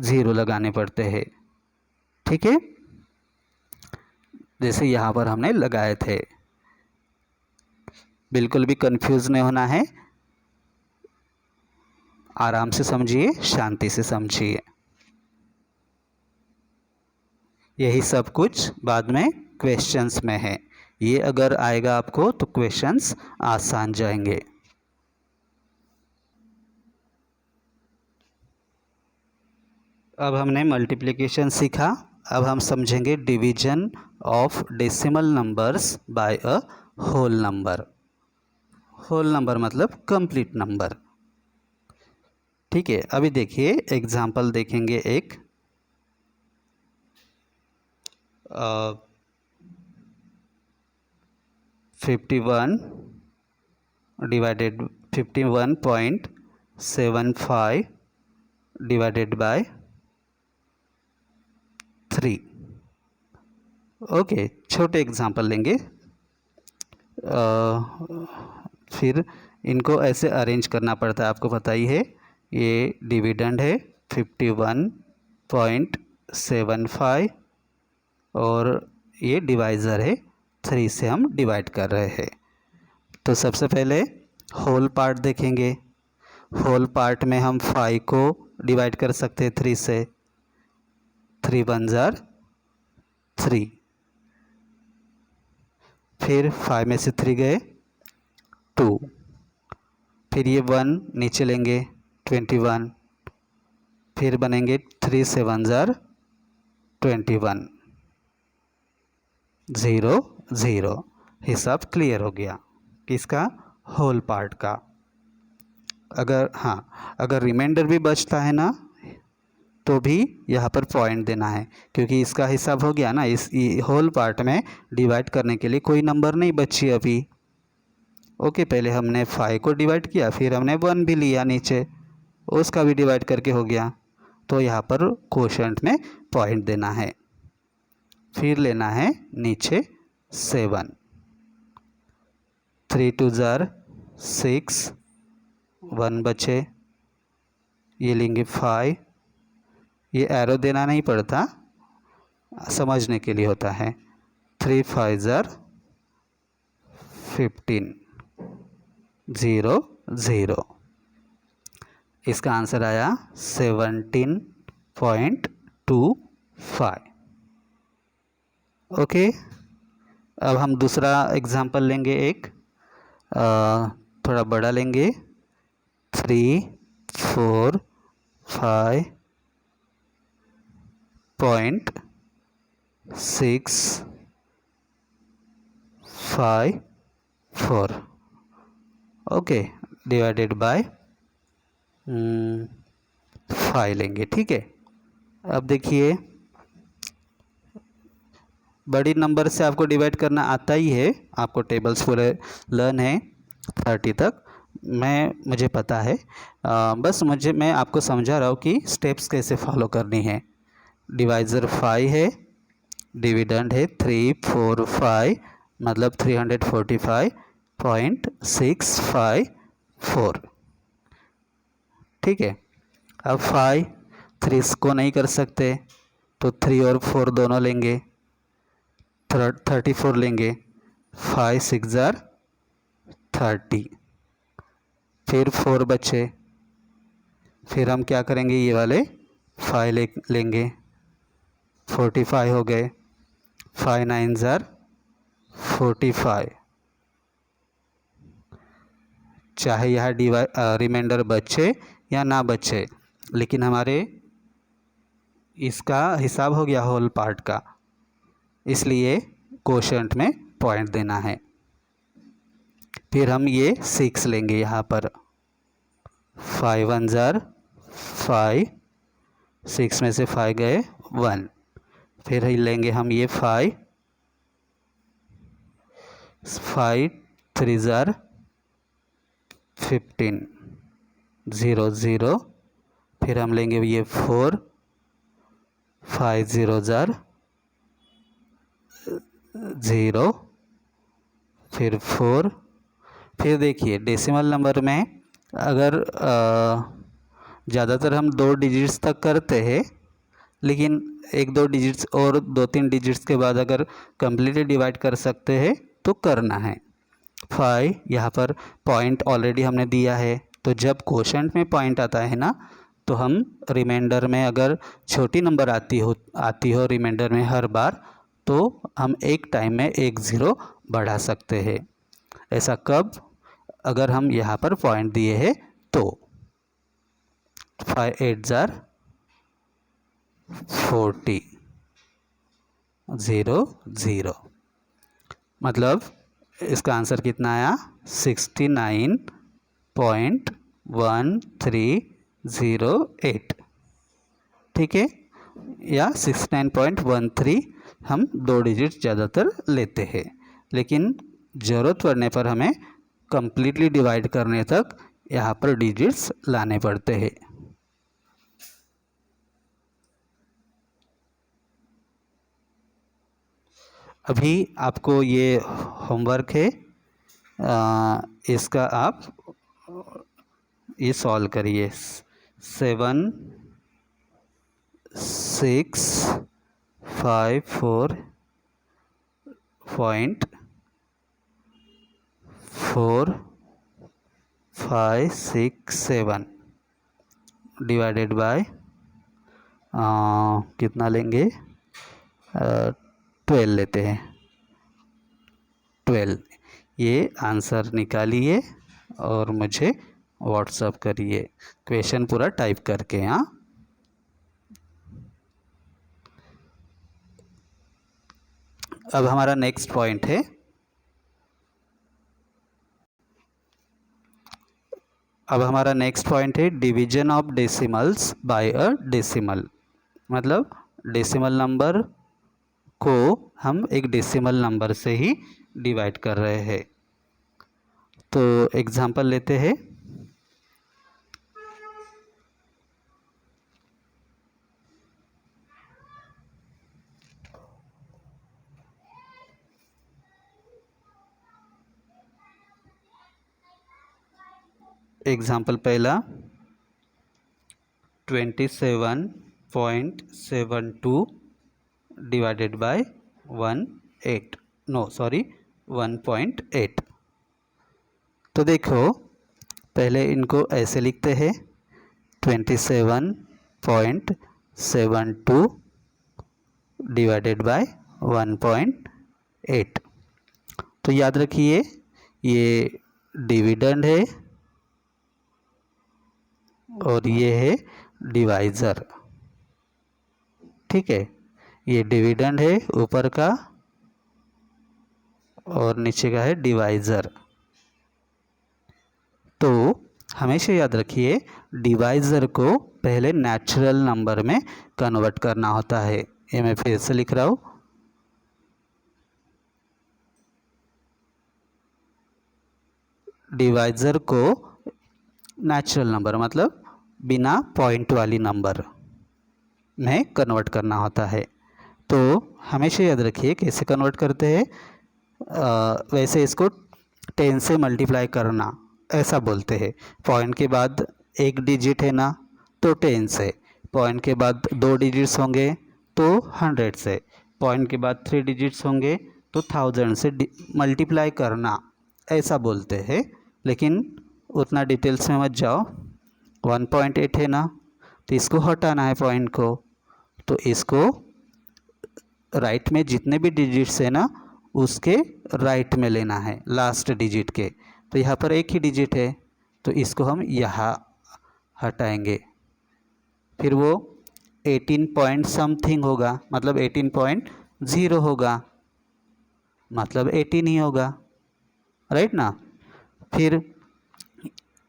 S1: ज़ीरो लगाने पड़ते हैं, ठीक है, जैसे यहाँ पर हमने लगाए थे। बिल्कुल भी कंफ्यूज नहीं होना है, आराम से समझिए, शांति से समझिए। यही सब कुछ बाद में क्वेश्चंस में है। ये अगर आएगा आपको तो क्वेश्चंस आसान जाएंगे। अब हमने मल्टीप्लिकेशन सीखा। अब हम समझेंगे division of decimal numbers by a whole number. Whole number मतलब कंप्लीट नंबर। ठीक है, अभी देखिए एग्जाम्पल देखेंगे एक 51 डिवाइडेड 51.75 डिवाइडेड बाय 3। ओके, छोटे एग्जाम्पल लेंगे। फिर इनको ऐसे अरेंज करना पड़ता है, आपको पता ही है। ये डिविडेंड है 51.75 और ये डिवाइज़र है 3 से हम डिवाइड कर रहे हैं। तो सबसे पहले होल पार्ट देखेंगे। होल पार्ट में हम 5 को डिवाइड कर सकते हैं 3 से। 3 1 जार 3। फिर 5 में से 3 गए 2। फिर ये 1 नीचे लेंगे 21। फिर बनेंगे 3 7 जार 21। 0 0। हिसाब क्लियर हो गया किसका? होल पार्ट का। अगर रिमाइंडर भी बचता है ना तो भी यहाँ पर पॉइंट देना है, क्योंकि इसका हिसाब हो गया ना। इस होल पार्ट में डिवाइड करने के लिए कोई नंबर नहीं बची अभी। ओके, पहले हमने 5 को डिवाइड किया, फिर हमने 1 भी लिया नीचे, उसका भी डिवाइड करके हो गया। तो यहाँ पर कोशेंट में पॉइंट देना है। फिर लेना है नीचे 7। 3 2 जार 6, 1 बचे। ये लेंगे 5। ये एरो देना नहीं पड़ता, समझने के लिए होता है। 3 5 जार 15। 0 0। इसका आंसर आया 17.25। ओके, अब हम दूसरा एग्जांपल लेंगे एक थोड़ा बड़ा लेंगे। 3 4 5.654। ओके, डिवाइडेड बाय 5 लेंगे। ठीक है, अब देखिए बड़ी नंबर से आपको डिवाइड करना आता ही है, आपको टेबल्स पूरे लर्न है 30 तक। मुझे पता है, बस मैं आपको समझा रहा हूँ कि स्टेप्स कैसे फॉलो करनी है। डिवाइज़र 5 है, डिविडेंड है 3 4 5, मतलब 345.654। ठीक है, अब 5 3 को नहीं कर सकते तो 3 और 4 दोनों लेंगे, 34 लेंगे। 5 6 जार 30। फिर 4 बचे। फिर हम क्या करेंगे, ये वाले 5 लेंगे, 45 हो गए। 5 9 जार 45। चाहे यह रिमाइंडर बचे या ना बचे, लेकिन हमारे इसका हिसाब हो गया होल पार्ट का, इसलिए कोशेंट में पॉइंट देना है। फिर हम ये 6 लेंगे यहाँ पर। 5 1 जार 5, 6 में से 5 गए 1। फिर लेंगे हम ये 5 3 जार 15। 0 0। फिर हम लेंगे ये 4 5 0 जार 0। फिर 4। फिर देखिए डेसिमल नंबर में अगर ज़्यादातर हम 2 डिजिट्स तक करते हैं, लेकिन 1-2 डिजिट्स और 2-3 डिजिट्स के बाद अगर कम्प्लीटली डिवाइड कर सकते हैं तो करना है। 5 यहाँ पर पॉइंट ऑलरेडी हमने दिया है, तो जब क्वोशंट में पॉइंट आता है ना, तो हम रिमाइंडर में अगर छोटी नंबर आती हो रिमाइंडर में हर बार, तो हम एक टाइम में एक ज़ीरो बढ़ा सकते हैं। ऐसा कब? अगर हम यहाँ पर पॉइंट दिए हैं तो 5 8 जार 40 0 0, मतलब इसका आंसर कितना आया? 69.1308। ठीक है, या 69.13 हम 2 डिजिट ज़्यादातर लेते हैं, लेकिन ज़रूरत पड़ने पर हमें कंप्लीटली डिवाइड करने तक यहाँ पर डिजिट्स लाने पड़ते हैं। अभी आपको ये होमवर्क है, इसका आप ये सॉल्व करिए। 7 6 5 4 पॉइंट 4 5 6 7 डिवाइडेड बाय कितना लेंगे? 12 लेते हैं, 12। ये आंसर निकालिए और मुझे व्हाट्सअप करिए क्वेश्चन पूरा टाइप करके। हाँ, अब हमारा नेक्स्ट पॉइंट है, division of decimals by a decimal. मतलब डेसिमल नंबर को हम एक डेसिमल नंबर से ही डिवाइड कर रहे हैं। तो एग्जांपल लेते हैं। एग्जांपल पहला 27.72 डिवाइडेड बाय 1.8। तो देखो, पहले इनको ऐसे लिखते हैं 27.72 डिवाइडेड बाय 1.8। तो याद रखिए ये डिविडेंड है और ये है डिवाइज़र। ठीक है, ये डिविडेंड है ऊपर का और नीचे का है डिवाइज़र। तो हमेशा याद रखिए डिवाइज़र को पहले नेचुरल नंबर में कन्वर्ट करना होता है। ये मैं फिर से लिख रहा हूँ, डिवाइज़र को नेचुरल नंबर मतलब बिना पॉइंट वाली नंबर में कन्वर्ट करना होता है। तो हमेशा याद रखिए कैसे कन्वर्ट करते हैं। वैसे इसको 10 से मल्टीप्लाई करना ऐसा बोलते हैं। पॉइंट के बाद एक डिजिट है ना, तो 10 से। पॉइंट के बाद 2 डिजिट्स होंगे तो 100 से। पॉइंट के बाद 3 डिजिट्स होंगे तो 1000 से मल्टीप्लाई करना ऐसा बोलते हैं। लेकिन उतना डिटेल्स में मत जाओ। 1.8 है ना, तो इसको हटाना है पॉइंट को, तो इसको राइट में जितने भी डिजिट्स है ना उसके राइट में लेना है, लास्ट डिजिट के। तो यहाँ पर एक ही डिजिट है तो इसको हम यहाँ हटाएंगे, फिर वो 18 पॉइंट समथिंग होगा, मतलब 18.0 होगा, मतलब 18 ही होगा, राइट ना। फिर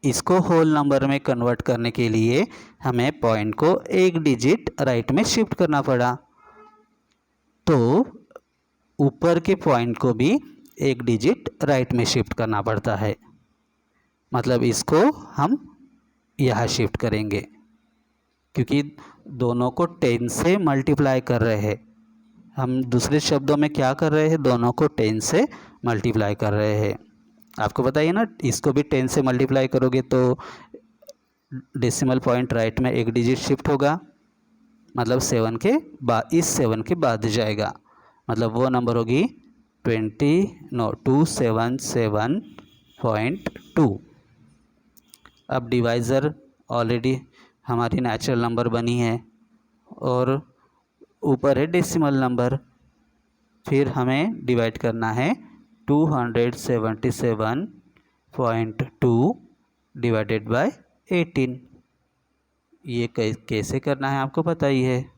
S1: इसको होल नंबर में कन्वर्ट करने के लिए हमें पॉइंट को एक डिजिट राइट में शिफ्ट करना पड़ा, तो ऊपर के पॉइंट को भी एक डिजिट राइट में शिफ्ट करना पड़ता है। मतलब इसको हम यहाँ शिफ्ट करेंगे क्योंकि दोनों को 10 से मल्टीप्लाई कर रहे हैं। हम दूसरे शब्दों में क्या कर रहे हैं, दोनों को 10 से मल्टीप्लाई कर रहे हैं। आपको बताइए ना, इसको भी 10 से मल्टीप्लाई करोगे तो डेसिमल पॉइंट राइट में एक डिजिट शिफ्ट होगा, मतलब 7 के बाद, इस 7 के बाद जाएगा, मतलब वो नंबर होगी 277.2। अब डिवाइज़र ऑलरेडी हमारी नेचुरल नंबर बनी है और ऊपर है डेसिमल नंबर, फिर हमें डिवाइड करना है 277.2 डिवाइडेड बाय 18। ये कैसे करना है आपको पता ही है।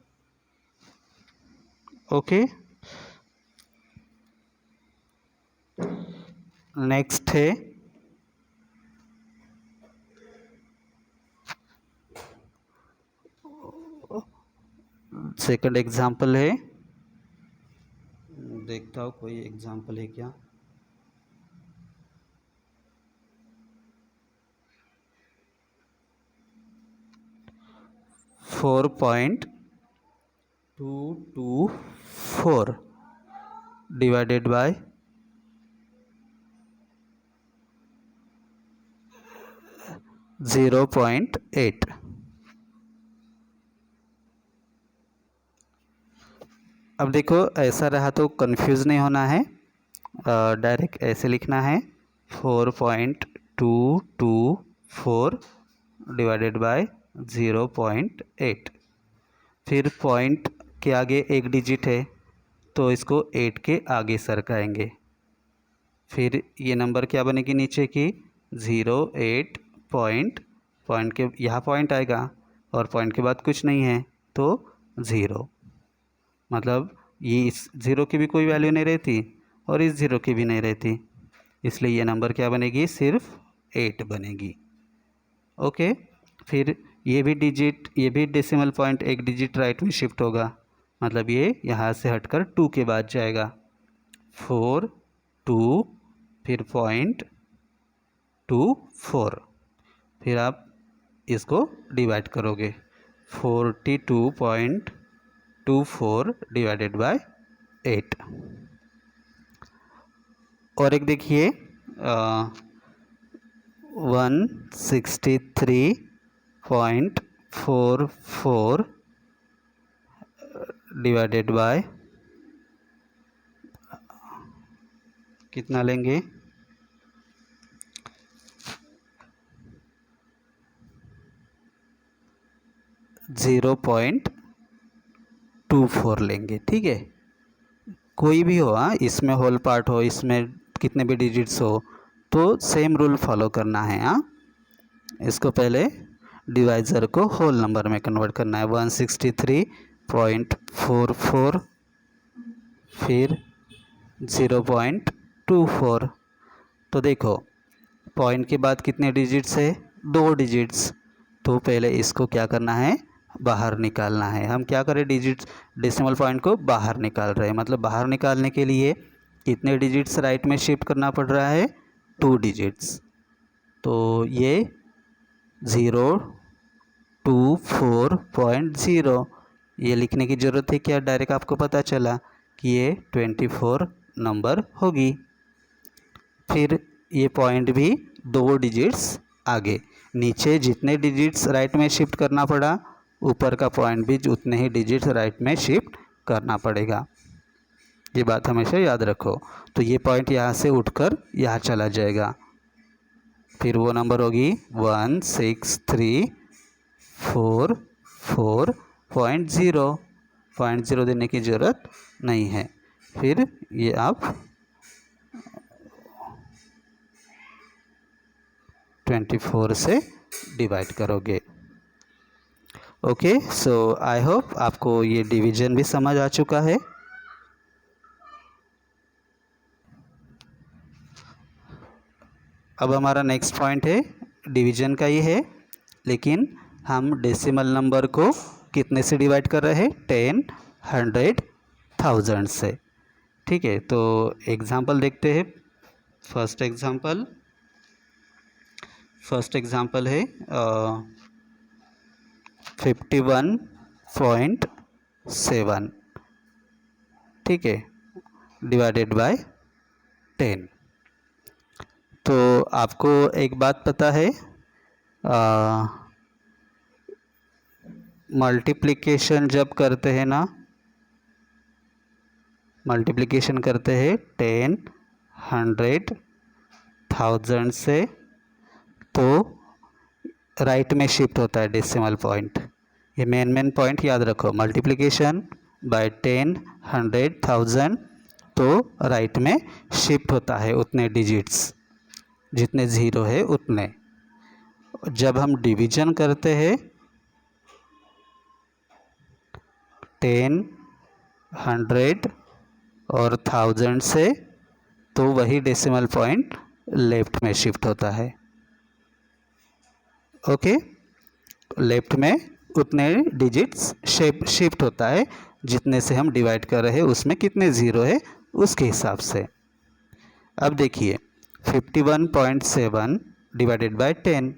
S1: ओके, नेक्स्ट है सेकंड एग्जाम्पल है, देखता हूँ कोई एग्जाम्पल है क्या। Four point 224 divided by 0.8। अब देखो ऐसा रहा तो कंफ्यूज नहीं होना है, डायरेक्ट ऐसे लिखना है 4.224 डिवाइडेड बाय 0.8। फिर पॉइंट के आगे एक डिजिट है तो इसको 8 के आगे सरकाएंगे। फिर ये नंबर क्या बनेगी नीचे की 08 पॉइंट के यहाँ पॉइंट आएगा और पॉइंट के बाद कुछ नहीं है तो 0, मतलब ये इस 0 की भी कोई वैल्यू नहीं रहती और इस 0 की भी नहीं रहती, इसलिए ये नंबर क्या बनेगी, सिर्फ 8 बनेगी। ओके, फिर ये भी डेसिमल पॉइंट एक डिजिट राइट में शिफ्ट होगा, मतलब ये यहाँ से हटकर 2 के बाद जाएगा। 4 2 फिर 0.24, फिर आप इसको डिवाइड करोगे 42.24 डिवाइडेड बाय 8। और एक देखिए 163.44 डिवाइडेड बाय कितना लेंगे, 0.24 लेंगे। ठीक है, कोई भी हो, हाँ, इसमें होल पार्ट हो, इसमें कितने भी डिजिट्स हो, तो सेम रूल फॉलो करना है। हाँ, इसको पहले डिवाइज़र को होल नंबर में कन्वर्ट करना है। 163.44 फिर 0.24। तो देखो पॉइंट के बाद कितने डिजिट्स है, 2 डिजिट्स, तो पहले इसको क्या करना है, बाहर निकालना है। हम क्या करें, डिजिट्स डेसिमल पॉइंट को बाहर निकाल रहे हैं, मतलब बाहर निकालने के लिए कितने डिजिट्स राइट में शिफ्ट करना पड़ रहा है, 2 डिजिट्स। तो ये 024.0 ये लिखने की ज़रूरत है क्या, डायरेक्ट आपको पता चला कि ये 24 नंबर होगी। फिर ये पॉइंट भी 2 डिजिट्स आगे, नीचे जितने डिजिट्स राइट में शिफ्ट करना पड़ा, ऊपर का पॉइंट भी उतने ही डिजिट्स राइट में शिफ्ट करना पड़ेगा। ये बात हमेशा याद रखो। तो ये पॉइंट यहाँ से उठकर यहाँ चला जाएगा, फिर वो नंबर होगी 16344.0 देने की ज़रूरत नहीं है। फिर ये आप 24 से डिवाइड करोगे। ओके, सो आई होप आपको ये डिवीजन भी समझ आ चुका है। अब हमारा नेक्स्ट पॉइंट है, डिवीजन का ही है, लेकिन हम डेसिमल नंबर को कितने से डिवाइड कर रहे हैं, 10, 100, 1000 से। ठीक है, तो एग्जांपल देखते हैं। फर्स्ट एग्जांपल है 51.7, ठीक है, डिवाइडेड बाय 10। तो आपको एक बात पता है, मल्टीप्लिकेशन जब करते हैं ना, मल्टीप्लिकेशन करते हैं 10, 100, 1000 से, तो राइट में शिफ्ट होता है डेसिमल पॉइंट। ये मेन पॉइंट याद रखो, मल्टीप्लिकेशन बाय 10, 100, 1000 तो राइट में शिफ्ट होता है उतने डिजिट्स, जितने ज़ीरो है उतने। जब हम डिवीजन करते हैं 10, 100 और 1000 से, तो वही डेसिमल पॉइंट लेफ्ट में शिफ्ट होता है। ओके, लेफ्ट में उतने डिजिट्स शिफ्ट होता है जितने से हम डिवाइड कर रहे हैं, उसमें कितने ज़ीरो है उसके हिसाब से। अब देखिए 51.7 डिवाइडेड बाय 10।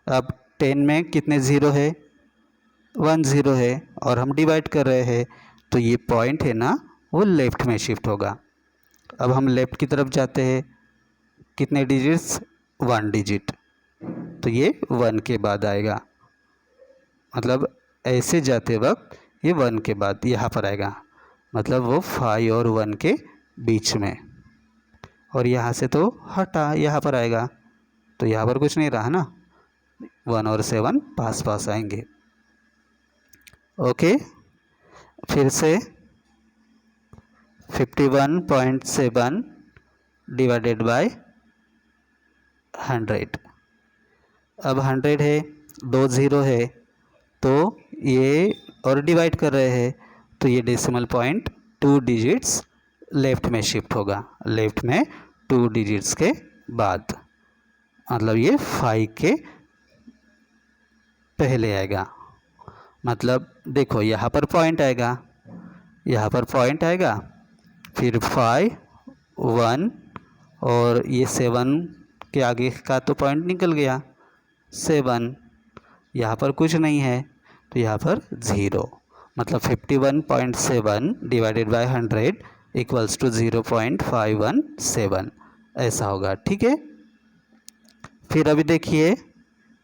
S1: अब 10 में कितने ज़ीरो है, 1 ज़ीरो है, और हम डिवाइड कर रहे हैं, तो ये पॉइंट है ना वो लेफ़्ट में शिफ्ट होगा। अब हम लेफ़्ट की तरफ जाते हैं, कितने डिजिट्स, 1 डिजिट, तो ये 1 के बाद आएगा, मतलब ऐसे जाते वक्त ये 1 के बाद यहाँ पर आएगा, मतलब वो 5 और 1 के बीच में। और यहाँ से तो हटा यहाँ पर आएगा, तो यहाँ पर कुछ नहीं रहा ना, 1 और 7 पास पास आएंगे। ओके, फिर से 51.7 डिवाइडेड बाय 100। अब 100 है, 2 ज़ीरो है, तो ये और डिवाइड कर रहे हैं, तो ये डेसिमल पॉइंट 2 डिजिट्स लेफ़्ट में शिफ्ट होगा, लेफ़्ट में 2 डिजिट्स के बाद, मतलब ये 5 के पहले आएगा। मतलब देखो यहाँ पर पॉइंट आएगा, यहाँ पर पॉइंट आएगा, फिर 5, 1 और ये 7 के आगे का तो पॉइंट निकल गया 7, यहाँ पर कुछ नहीं है, तो यहाँ पर ज़ीरो, मतलब 51.7 डिवाइडेड बाय 100 इक्वल्स टू 0.517, ऐसा होगा। ठीक है, फिर अभी देखिए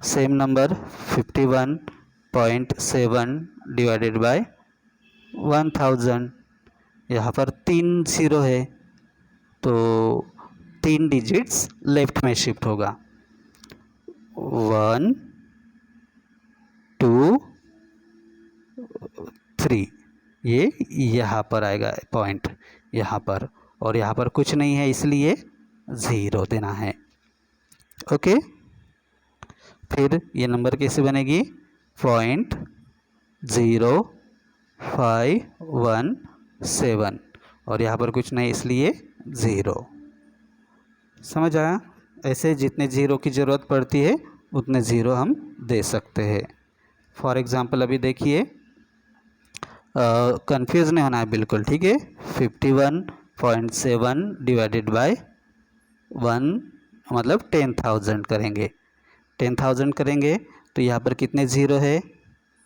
S1: सेम नंबर 51.7 डिवाइडेड बाय 1000, यहाँ पर 3 ज़ीरो है, तो 3 डिजिट्स लेफ्ट में शिफ्ट होगा, 1, 2, 3, ये यहाँ पर आएगा पॉइंट यहाँ पर, और यहाँ पर कुछ नहीं है इसलिए ज़ीरो देना है। ओके, फिर ये नंबर कैसे बनेगी, 0.0517 और यहाँ पर कुछ नहीं इसलिए ज़ीरो। समझ आया? ऐसे जितने ज़ीरो की ज़रूरत पड़ती है उतने ज़ीरो हम दे सकते हैं। फॉर एग्ज़ाम्पल अभी देखिए, कंफ्यूज नहीं होना है बिल्कुल, ठीक है। 51.7 डिवाइडेड बाय 1 मतलब 10,000 करेंगे, 10,000 करेंगे तो यहाँ पर कितने ज़ीरो है,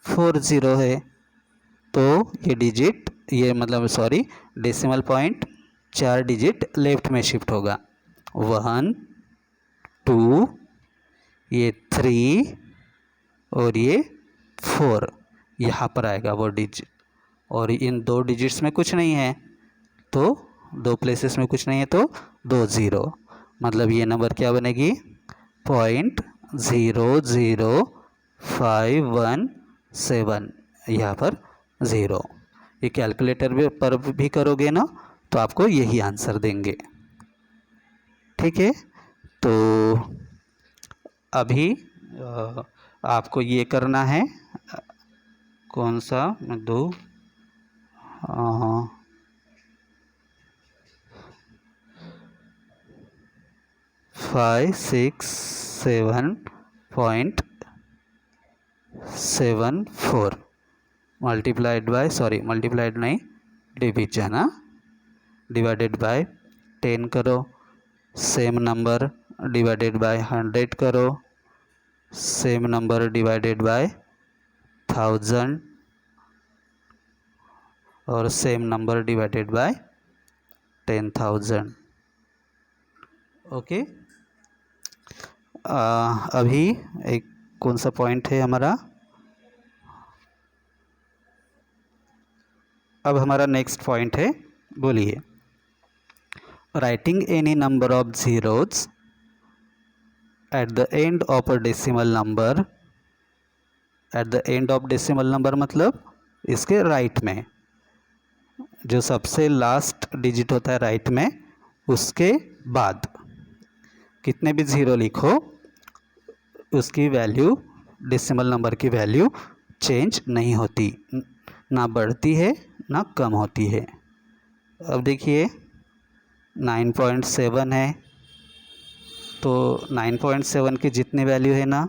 S1: 4 ज़ीरो है, तो ये डिजिट ये मतलब sorry decimal point 4 digit left में शिफ्ट होगा, 1, 2, ये 3 और ये 4 यहाँ पर आएगा वो डिजिट, और इन 2 डिजिट्स में कुछ नहीं है, तो 2 प्लेसेस में कुछ नहीं है तो 2 ज़ीरो, मतलब ये नंबर क्या बनेगी 0.00517, यहाँ पर ज़ीरो। ये कैलकुलेटर पर भी करोगे ना तो आपको यही आंसर देंगे। ठीक है, तो अभी आपको ये करना है, कौन सा मैं दो 567.74 मल्टीप्लाइड नहीं डिवीजन, डिवाइडेड बाय 10 करो, सेम नंबर डिवाइडेड बाय 100 करो, सेम नंबर डिवाइडेड बाय 1000 और same number divided by 10,000। Okay, अभी एक कौन सा पॉइंट है हमारा, अब हमारा नेक्स्ट पॉइंट है, बोलिए, writing any number of zeros at the end of a decimal number at the end of decimal number मतलब इसके राइट में, जो सबसे लास्ट डिजिट होता है राइट में, उसके बाद कितने भी ज़ीरो लिखो उसकी वैल्यू, डेसिमल नंबर की वैल्यू चेंज नहीं होती, ना बढ़ती है ना कम होती है। अब देखिए 9.7 है, तो 9.7 की जितनी वैल्यू है ना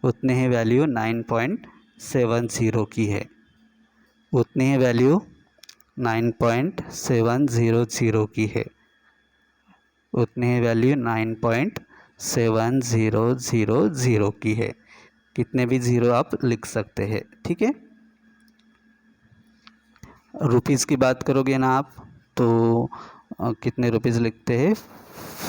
S1: उतनी ही वैल्यू 9.70 की है, उतनी ही वैल्यू 9.700 की है, उतनी ही वैल्यू 9.7000 की है। कितने भी ज़ीरो आप लिख सकते हैं, ठीक है। रुपीज़ की बात करोगे ना आप तो कितने रुपीज़ लिखते हैं,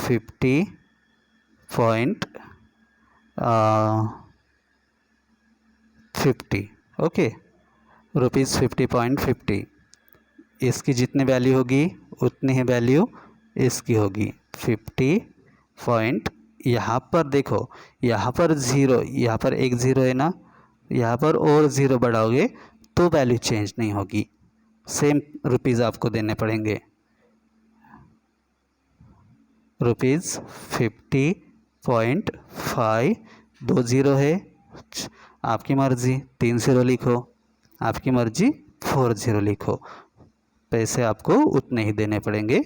S1: 50.50, ओके, रुपीज़ 50.50। इसकी जितनी वैल्यू होगी उतनी ही वैल्यू इसकी होगी 50 यहाँ पर देखो, यहाँ पर ज़ीरो, यहाँ पर एक ज़ीरो है ना, यहाँ पर और ज़ीरो बढ़ाओगे तो वैल्यू चेंज नहीं होगी, सेम रुपीज़ आपको देने पड़ेंगे। रुपीज़ 50.5, 2 ज़ीरो है, आपकी मर्ज़ी 3 ज़ीरो लिखो, आपकी मर्ज़ी 4 ज़ीरो लिखो, पैसे आपको उतने ही देने पड़ेंगे,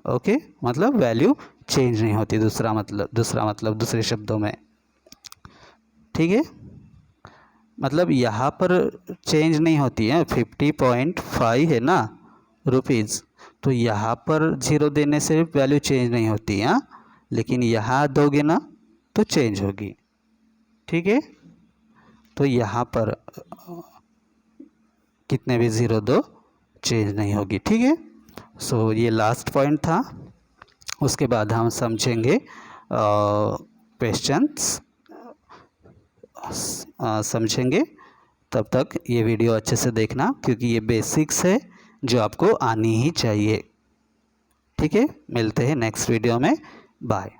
S1: ओके। मतलब वैल्यू चेंज नहीं होती, दूसरा मतलब दूसरे शब्दों में, ठीक है। मतलब यहाँ पर चेंज नहीं होती है, 50.5 है ना रुपीज़, तो यहाँ पर ज़ीरो देने से वैल्यू चेंज नहीं होती है, लेकिन यहाँ दोगे ना तो चेंज होगी, ठीक है। तो यहाँ पर कितने भी ज़ीरो दो चेंज नहीं होगी, ठीक है। सो ये लास्ट पॉइंट था, उसके बाद हम समझेंगे क्वेश्चंस समझेंगे। तब तक ये वीडियो अच्छे से देखना, क्योंकि ये बेसिक्स है जो आपको आनी ही चाहिए, ठीक है। मिलते हैं नेक्स्ट वीडियो में, बाय।